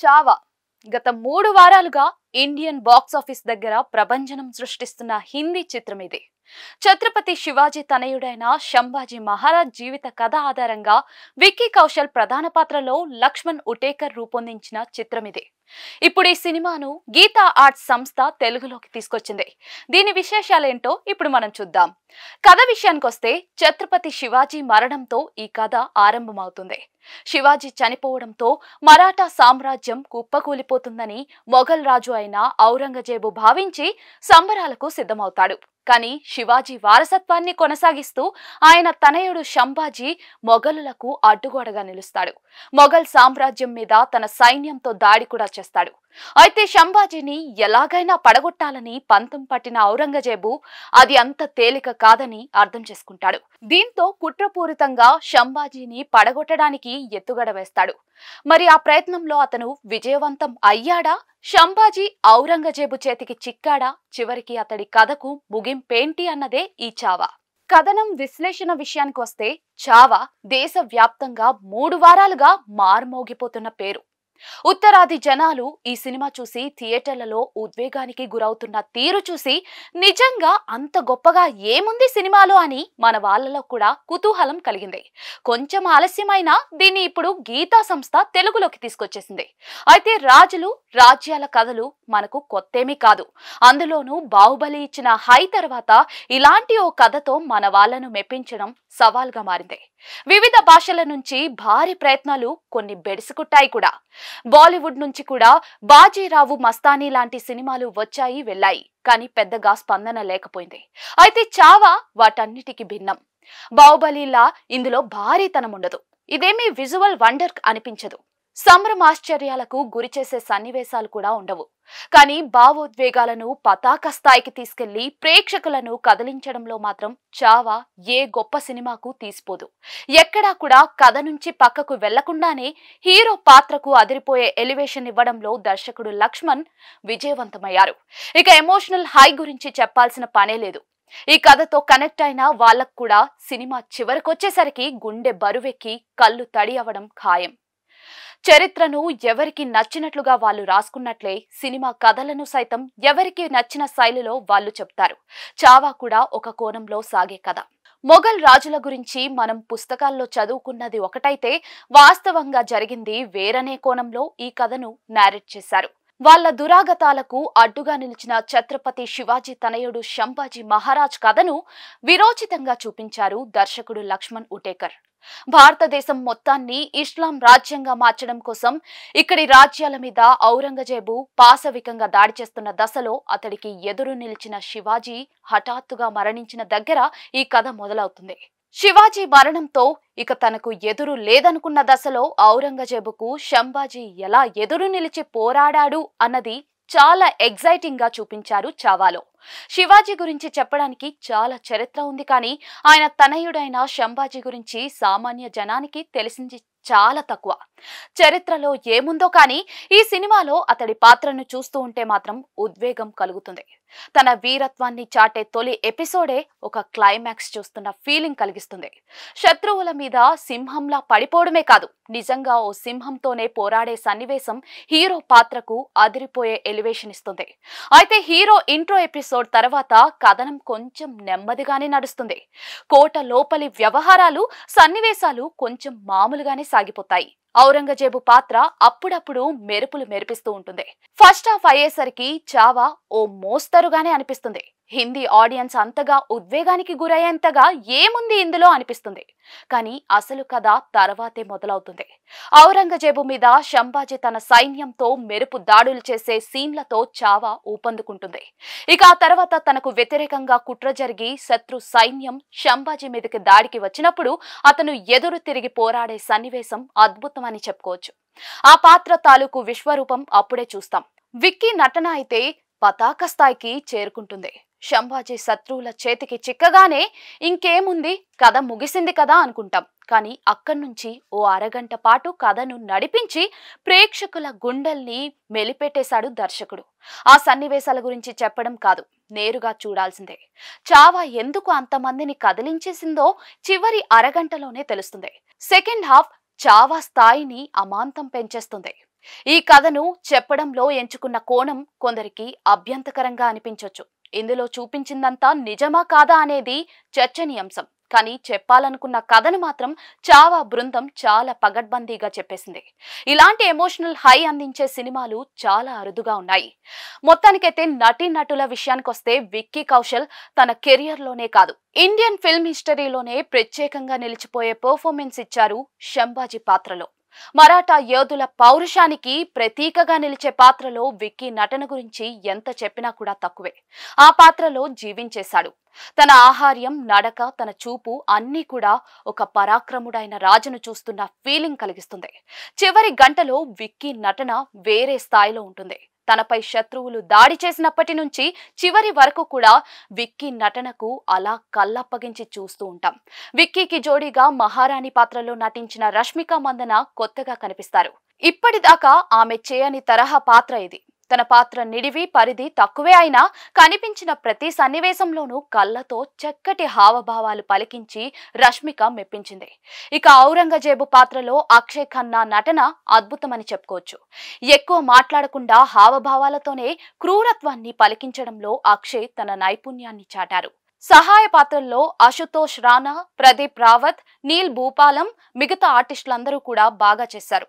చావా గత 3 వారాలుగా Indian box office దగ్గర ప్రభంజనం సృష్టిస్తున్న హిందీ చిత్రం ఇది. ఛత్రపతి శివాజీ తనయుడైన శంభాజీ మహారాజ్ జీవిత కథ ఆధారంగా విక్కీ కౌశల్ ప్రధాన పాత్రలో లక్ష్మణ్ ఉటేకర్ రూపొందించిన చిత్రం ఇది. ఇప్పుడు ఈ సినిమాను గీతా ఆర్ట్స్ సంస్థ తెలుగులోకి తీసుకొచ్చింది. దీని విశేషాలేంటో ఇప్పుడు మనం చూద్దాం. కథ విషయానికొస్తే ఛత్రపతి శివాజీ మరణంతో ఈ కథ ఆరంభమవుతుంది. శివాజీ చనిపోవడంతో మరాఠా సామ్రాజ్యం కుప్పకూలిపోతుందని మొఘల్ రాజు అయిన ఔరంగజేబు భావించి సంబరాలకు సిద్ధమవుతాడు. కానీ శివాజీ వారసత్వాన్ని కొనసాగిస్తూ ఆయన తనయుడు శంభాజీ మొఘలులకు అడ్డుగోడగా నిలుస్తాడు. మొఘల్ సామ్రాజ్యం మీద తన సైన్యంతో దాడి కూడా చేస్తాడు. అయితే శంభాజీని ఎలాగైనా పడగొట్టాలని పంతం పట్టిన ఔరంగజేబు అది అంత తేలిక కాదని అర్థం చేసుకుంటాడు. దీంతో కుట్రపూరితంగా శంభాజీని పడగొట్టడానికి ఎత్తుగడ వేస్తాడు. మరి ఆ ప్రయత్నంలో అతను విజయవంతం అయ్యాడా? శంభాజీ ఔరంగజేబు చేతికి చిక్కాడా? చివరికి అతడి కథకు ముగింపేంటి అన్నదే ఈ చావా. కథనం విశ్లేషణ విషయానికి వస్తే చావా దేశవ్యాప్తంగా 3 వారాలుగా మార్మోగిపోతున్న పేరు. ఉత్తరాది జనాలు ఈ సినిమా చూసి థియేటర్లలో ఉద్వేగానికి గురవుతున్న తీరు చూసి నిజంగా అంత గొప్పగా ఏముంది సినిమాలో అని మన వాళ్ళలో కూడా కుతూహలం కలిగింది. కొంచెం ఆలస్యమైనా దీన్ని ఇప్పుడు గీతా సంస్థ తెలుగులోకి తీసుకొచ్చేసింది. అయితే రాజులు రాజ్యాల కథలు మనకు కొత్తేమీ కాదు. అందులోనూ బాహుబలి ఇచ్చిన హై తర్వాత ఇలాంటి ఓ కథతో మన వాళ్ళను మెప్పించడం సవాల్గా మారింది. వివిధ భాషల నుంచి భారీ ప్రయత్నాలు కొన్ని బెడిసికుట్టాయి కూడా. బాలీవుడ్ నుంచి కూడా బాజీరావు మస్తానీ లాంటి సినిమాలు వచ్చాయి వెళ్ళాయి, కానీ పెద్దగా స్పందన లేకపోయింది. అయితే చావా వాటన్నిటికీ భిన్నం. బాహుబలిలా ఇందులో భారీతనం ఉండదు. ఇదేమీ విజువల్ వండర్ అనిపించదు. సంభ్రమాశ్చర్యాలకు గురిచేసే సన్నివేశాలు కూడా ఉండవు. కానీ భావోద్వేగాలను పతాక స్థాయికి తీసుకెళ్లి ప్రేక్షకులను కదిలించడంలో మాత్రం చావా ఏ గొప్ప సినిమాకు తీసిపోదు. ఎక్కడా కూడా కథ నుంచి పక్కకు వెళ్లకుండానే హీరో పాత్రకు అదిరిపోయే ఎలివేషన్ ఇవ్వడంలో దర్శకుడు లక్ష్మణ్ విజయవంతమయ్యారు. ఇక ఎమోషనల్ హై గురించి చెప్పాల్సిన పనే లేదు. ఈ కథతో కనెక్ట్ అయిన వాళ్ళకు కూడా సినిమా చివరికొచ్చేసరికి గుండె బరువెక్కి కళ్ళు తడి అవ్వడం ఖాయం. చరిత్రను ఎవరికి నచ్చినట్లుగా వాళ్ళు రాసుకున్నట్లే సినిమా కథలను సైతం ఎవరికి నచ్చిన శైలిలో వాళ్ళు చెప్తారు. చావా కూడా ఒక కోణంలో సాగే కథ. మొఘల్ రాజుల గురించి మనం పుస్తకాల్లో చదువుకున్నది ఒకటైతే వాస్తవంగా జరిగింది వేరనే కోణంలో ఈ కథను నారేట్ చేశారు. వాళ్ళ దురాగతాలకు అడ్డుగా నిలిచిన ఛత్రపతి శివాజీ తనయుడు శంభాజీ మహారాజ్ కథను విరోచితంగా చూపించారు దర్శకుడు లక్ష్మణ్ ఉటేకర్. భారతదేశం మొత్తాన్ని ఇస్లాం రాజ్యంగా మార్చడం కోసం ఇక్కడి రాజ్యాల మీద ఔరంగజేబు పాశవికంగా దాడి చేస్తున్న దశలో అతడికి ఎదురు నిలిచిన శివాజీ హఠాత్తుగా మరణించిన దగ్గర ఈ కథ మొదలవుతుంది. శివాజీ మరణంతో ఇక తనకు ఎదురు లేదనుకున్న దశలో ఔరంగజేబుకు శంభాజీ ఎలా ఎదురు నిలిచి పోరాడాడు అన్నది చాలా ఎగ్జైటింగ్ గా చూపించారు చావాలో. శివాజీ గురించి చెప్పడానికి చాలా చరిత్ర ఉంది, కానీ ఆయన తనయుడైన శంభాజీ గురించి సామాన్య జనానికి తెలిసింది చాలా తక్కువ. చరిత్రలో ఏముందో కానీ ఈ సినిమాలో అతడి పాత్రను చూస్తూ ఉంటే మాత్రం ఉద్వేగం కలుగుతుంది. తన వీరత్వాన్ని చాటే తొలి ఎపిసోడే ఒక క్లైమాక్స్ చూస్తున్న ఫీలింగ్ కలిగిస్తుంది. శత్రువుల మీద సింహంలా పడిపోవడమే కాదు, నిజంగా ఓ సింహంతోనే పోరాడే సన్నివేశం హీరో పాత్రకు అదిరిపోయే ఎలివేషన్ ఇస్తుంది. అయితే హీరో ఇంట్రో ఎపిసోడ్ తర్వాత కథనం కొంచెం నెమ్మదిగానే నడుస్తుంది. కోట లోపలి వ్యవహారాలు సన్నివేశాలు కొంచెం మామూలుగానే సాగిపోతాయి. ఔరంగజేబు పాత్ర అప్పుడప్పుడు మెరుపులు మెరిపిస్తూ ఉంటుంది. ఫస్ట్ హాఫ్ అయ్యేసరికి చావా ఓ మోస్తరుగానే అనిపిస్తుంది. హిందీ ఆడియన్స్ అంతగా ఉద్వేగానికి గురయ్యేంతగా ఏముంది ఇందులో అనిపిస్తుంది. కానీ అసలు కథ తర్వాతే మొదలవుతుంది. ఔరంగజేబు మీద శంభాజీ తన సైన్యంతో మెరుపు దాడులు చేసే సీన్లతో చావా ఊపందుకుంటుంది. ఇక ఆ తర్వాత తనకు వ్యతిరేకంగా కుట్ర జరిగి శత్రు సైన్యం శంభాజీ మీదకి దాడికి వచ్చినప్పుడు అతను ఎదురు తిరిగి పోరాడే సన్నివేశం అద్భుతమని చెప్పుకోవచ్చు. ఆ పాత్ర తాలూకు విశ్వరూపం అప్పుడే చూస్తాం. విక్కీ నటన అయితే పతాక స్థాయికి చేరుకుంటుంది. శంభాజీ శత్రువుల చేతికి చిక్కగానే ఇంకేముంది, కథ ముగిసింది కదా అనుకుంటాం. కానీ అక్కడి నుంచి ఓ అరగంట పాటు కథను నడిపించి ప్రేక్షకుల గుండెల్ని మెలిపెట్టేశాడు దర్శకుడు. ఆ సన్నివేశాల గురించి చెప్పడం కాదు, నేరుగా చూడాల్సిందే. చావా ఎందుకు అంతమందిని కదిలించేసిందో చివరి అరగంటలోనే తెలుస్తుంది. సెకండ్ హాఫ్ చావా స్థాయిని అమాంతం పెంచేస్తుంది. ఈ కథను చెప్పడంలో ఎంచుకున్న కోణం కొందరికి అభ్యంతకరంగా అనిపించొచ్చు. ఇందులో చూపించిందంతా నిజమా కాదా అనేది చర్చనీయాంశం. కానీ చెప్పాలనుకున్న కథను మాత్రం చావా బృందం చాలా పగడ్బందీగా చెప్పేసింది. ఇలాంటి ఎమోషనల్ హై అందించే సినిమాలు చాలా అరుదుగా ఉన్నాయి. మొత్తానికైతే నటీనటుల విషయానికొస్తే విక్కీ కౌశల్ తన కెరియర్లోనే కాదు, ఇండియన్ ఫిల్మ్ హిస్టరీలోనే ప్రత్యేకంగా నిలిచిపోయే పర్ఫార్మెన్స్ ఇచ్చారు శంభాజీ పాత్రలో. మరాఠా యోధుల పౌరుషానికి ప్రతీకగా నిలిచే పాత్రలో విక్కీ నటన గురించి ఎంత చెప్పినా కూడా తక్కువే. ఆ పాత్రలో జీవించేశాడు. తన ఆహార్యం, నడక, తన చూపు అన్నీ కూడా ఒక పరాక్రముడైన రాజును చూస్తున్న ఫీలింగ్ కలిగిస్తుంది. చివరి గంటలో విక్కీ నటన వేరే స్థాయిలో ఉంటుంది. తనపై శత్రువులు దాడి చేసినప్పటి నుంచి చివరి వరకు కూడా విక్కీ నటనకు అలా కళ్ళప్పగించి చూస్తూ ఉంటాం. విక్కీకి జోడీగా మహారాణి పాత్రలో నటించిన రష్మిక మందన కొత్తగా కనిపిస్తారు. ఇప్పటిదాకా ఆమె చేయని తరహా పాత్ర ఇది. తన పాత్ర నిడివి పరిధి తక్కువే అయినా కనిపించిన ప్రతి సన్నివేశంలోనూ కళ్ళతో చక్కటి హావభావాలు పలికించి రష్మిక మెప్పించింది. ఇక ఔరంగజేబు పాత్రలో అక్షయ్ ఖన్నా నటన అద్భుతమని చెప్పుకోవచ్చు. ఎక్కువ మాట్లాడకుండా హావభావాలతోనే క్రూరత్వాన్ని పలికించడంలో అక్షయ్ తన నైపుణ్యాన్ని చాటారు. సహాయ పాత్రల్లో అశుతోష్ రాణా, ప్రదీప్ రావత్, నీల్ భూపాలం, మిగతా ఆర్టిస్టులందరూ కూడా బాగా చేశారు.